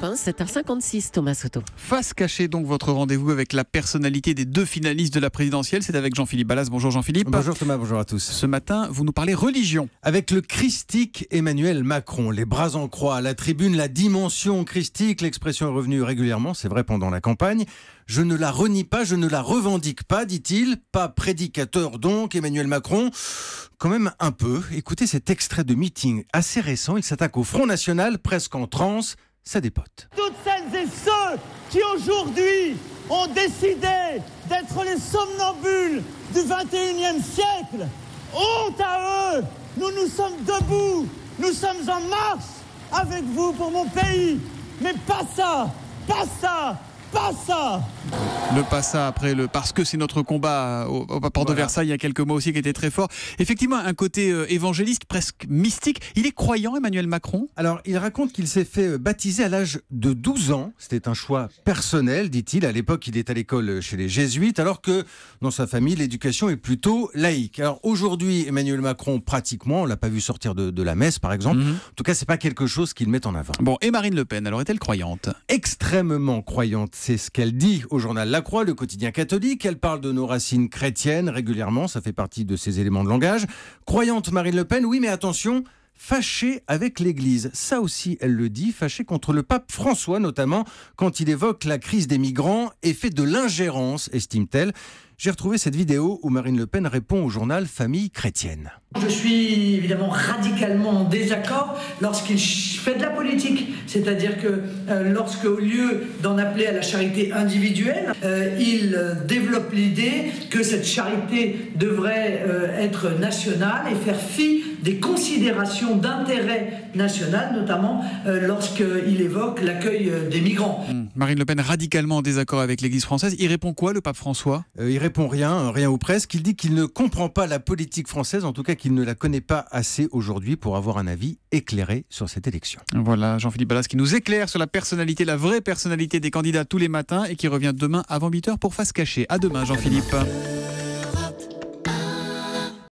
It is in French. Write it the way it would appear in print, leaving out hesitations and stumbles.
Europe 1, 7h56, Thomas Soto. Face cachée, donc, votre rendez-vous avec la personnalité des deux finalistes de la présidentielle. C'est avec Jean-Philippe Ballas. Bonjour Jean-Philippe. Bonjour Thomas, bonjour à tous. Ce matin, vous nous parlez religion. Avec le christique Emmanuel Macron, les bras en croix à la tribune, la dimension christique, l'expression est revenue régulièrement, c'est vrai pendant la campagne. Je ne la renie pas, je ne la revendique pas, dit-il. Pas prédicateur donc, Emmanuel Macron. Quand même un peu. Écoutez cet extrait de meeting assez récent. Il s'attaque au Front National, presque en transe. Ça dépote. Toutes celles et ceux qui aujourd'hui ont décidé d'être les somnambules du 21e siècle, honte à eux. Nous sommes debout, nous sommes en marche avec vous pour mon pays. Mais pas ça, pas ça. Pas ça. Le pas ça après le parce que c'est notre combat au port de Versailles il y a quelques mois aussi qui était très fort. Effectivement, un côté évangéliste, presque mystique. Il est croyant, Emmanuel Macron ? Alors, il raconte qu'il s'est fait baptiser à l'âge de 12 ans. C'était un choix personnel, dit-il. À l'époque, il est à l'école chez les jésuites, alors que dans sa famille, l'éducation est plutôt laïque. Alors aujourd'hui, Emmanuel Macron, pratiquement, on l'a pas vu sortir de la messe, par exemple. En tout cas, c'est pas quelque chose qu'il met en avant. Bon, et Marine Le Pen, alors est-elle croyante ? Extrêmement croyante. C'est ce qu'elle dit au journal La Croix, le quotidien catholique. Elle parle de nos racines chrétiennes régulièrement, ça fait partie de ses éléments de langage. Croyante Marine Le Pen, oui, mais attention, fâchée avec l'Église. Ça aussi, elle le dit, fâchée contre le pape François, notamment quand il évoque la crise des migrants et fait de l'ingérence, estime-t-elle. J'ai retrouvé cette vidéo où Marine Le Pen répond au journal Famille chrétienne. Je suis évidemment radicalement en désaccord lorsqu'il fait de la politique. C'est-à-dire que lorsque, au lieu d'en appeler à la charité individuelle, il développe l'idée que cette charité devrait être nationale et faire fi des considérations d'intérêt national, notamment lorsqu'il évoque l'accueil des migrants. Marine Le Pen radicalement en désaccord avec l'Église française. Il répond quoi, le pape François ? Il répond rien ou presque. Il dit qu'il ne comprend pas la politique française, en tout cas qu'il ne la connaît pas assez aujourd'hui pour avoir un avis éclairé sur cette élection. Voilà, Jean-Philippe Ballas qui nous éclaire sur la personnalité, la vraie personnalité des candidats tous les matins et qui revient demain avant 8h pour Face cachée. À demain, Jean-Philippe.